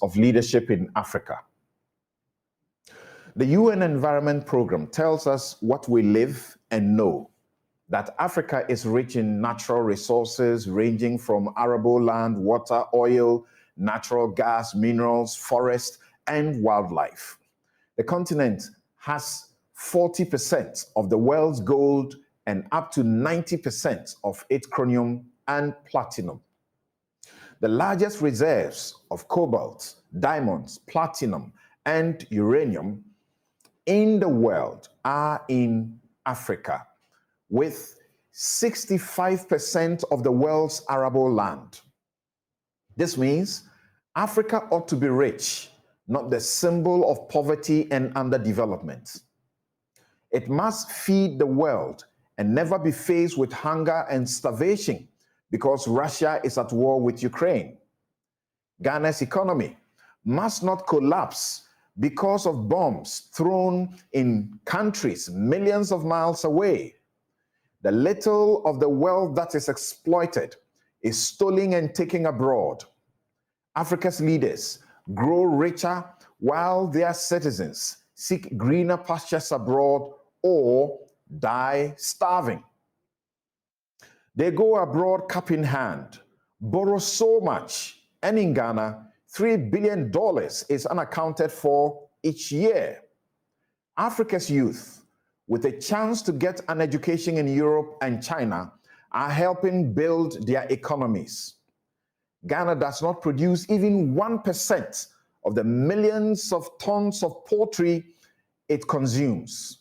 of leadership in Africa. The UN Environment Programme tells us what we live and know, that Africa is rich in natural resources ranging from arable land, water, oil, natural gas, minerals, forest, and wildlife. The continent has 40% of the world's gold and up to 90% of its chromium and platinum. The largest reserves of cobalt, diamonds, platinum, and uranium in the world are in Africa, with 65% of the world's arable land. This means Africa ought to be rich, not the symbol of poverty and underdevelopment. It must feed the world and never be faced with hunger and starvation because Russia is at war with Ukraine. Ghana's economy must not collapse because of bombs thrown in countries millions of miles away. The little of the wealth that is exploited is stolen and taken abroad. Africa's leaders grow richer while their citizens seek greener pastures abroad or die starving. They go abroad cap in hand, borrow so much, and in Ghana, $3 billion is unaccounted for each year. Africa's youth, with a chance to get an education in Europe and China, are helping build their economies. Ghana does not produce even 1% of the millions of tons of poultry it consumes.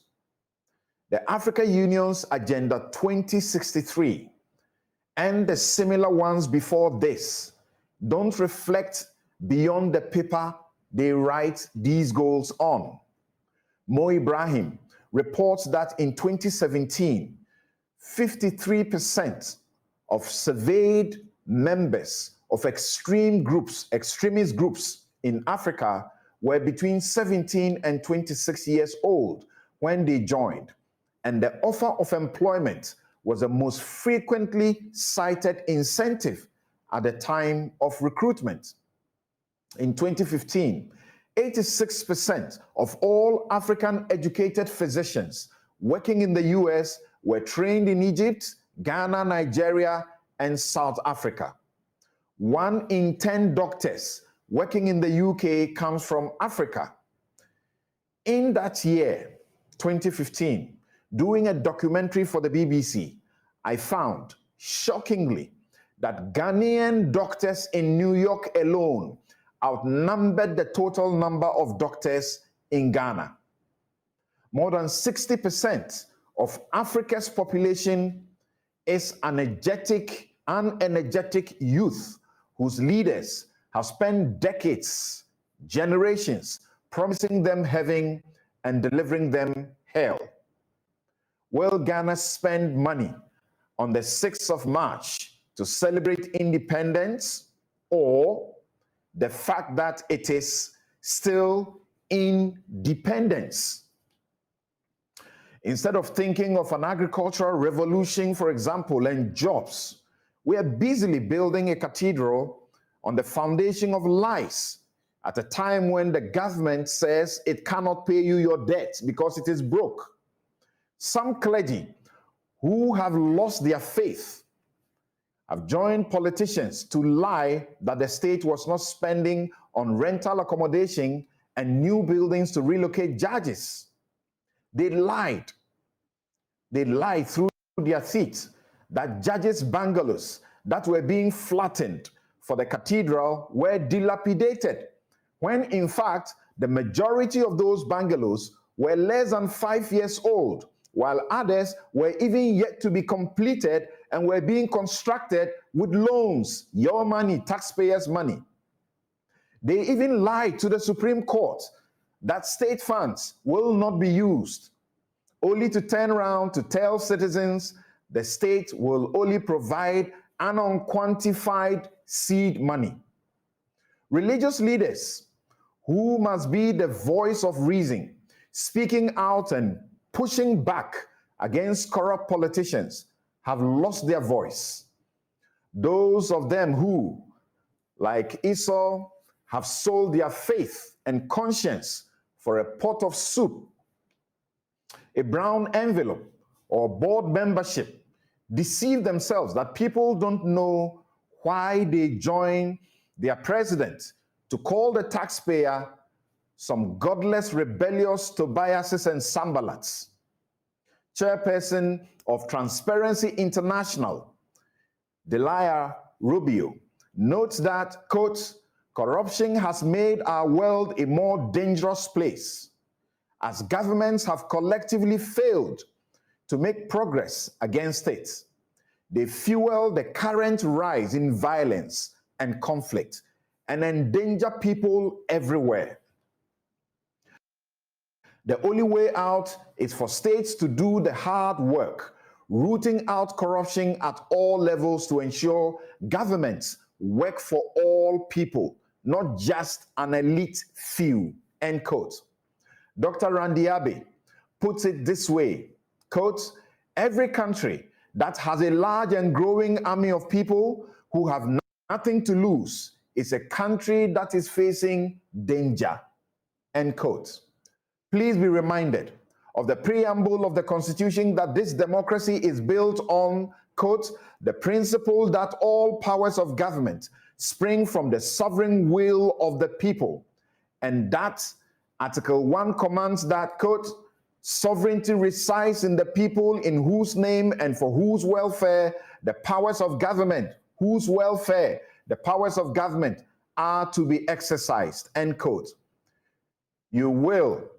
The Africa Union's Agenda 2063 and the similar ones before this don't reflect beyond the paper they write these goals on. Mo Ibrahim reports that in 2017, 53% of surveyed members of extremist groups in Africa were between 17 and 26 years old when they joined, and the offer of employment was the most frequently cited incentive at the time of recruitment. In 2015, 86% of all African educated physicians working in the US were trained in Egypt, Ghana, Nigeria, and South Africa. 1 in 10 doctors working in the UK comes from Africa. In that year, 2015, doing a documentary for the BBC, I found, shockingly, that Ghanaian doctors in New York alone outnumbered the total number of doctors in Ghana. More than 60% of Africa's population is unenergetic youth whose leaders have spent decades, generations, promising them heaven and delivering them hell. Will Ghana spend money on the 6th of March to celebrate independence, or the fact that it is still independence? Instead of thinking of an agricultural revolution, for example, and jobs, we are busily building a cathedral on the foundation of lies at a time when the government says it cannot pay you your debt because it is broke. Some clergy who have lost their faith have joined politicians to lie that the state was not spending on rental accommodation and new buildings to relocate judges. They lied. They lied through their teeth that judges' bungalows that were being flattened for the cathedral were dilapidated, when in fact the majority of those bungalows were less than 5 years old, while others were even yet to be completed and were being constructed with loans, your money, taxpayers' money. They even lied to the Supreme Court that state funds will not be used, only to turn around to tell citizens the state will only provide an unquantified seed money. Religious leaders, who must be the voice of reason, speaking out and pushing back against corrupt politicians, have lost their voice. Those of them who, like Esau, have sold their faith and conscience for a pot of soup, a brown envelope, or board membership, deceive themselves that people don't know why they join their president to call the taxpayer some godless, rebellious Tobiases and Sambalats. Chairperson of Transparency International, Delia Rubio, notes that, quote, corruption has made our world a more dangerous place, as governments have collectively failed to make progress against it. They fuel the current rise in violence and conflict and endanger people everywhere. The only way out is for states to do the hard work, rooting out corruption at all levels to ensure governments work for all people, not just an elite few, end quote. Dr. Randiabe puts it this way, quote, every country that has a large and growing army of people who have nothing to lose is a country that is facing danger, end quote. Please be reminded of the preamble of the Constitution that this democracy is built on, quote, the principle that all powers of government spring from the sovereign will of the people, and that Article 1 commands that, quote, sovereignty resides in the people in whose name and for whose welfare the powers of government, are to be exercised, end quote. You will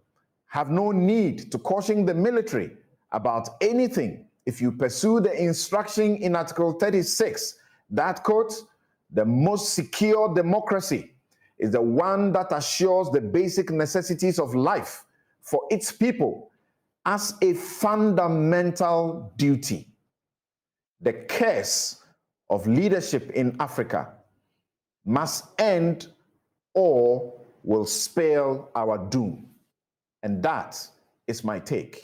have no need to caution the military about anything if you pursue the instruction in Article 36 that, quote, the most secure democracy is the one that assures the basic necessities of life for its people as a fundamental duty. The curse of leadership in Africa must end or will spell our doom. And that is my take.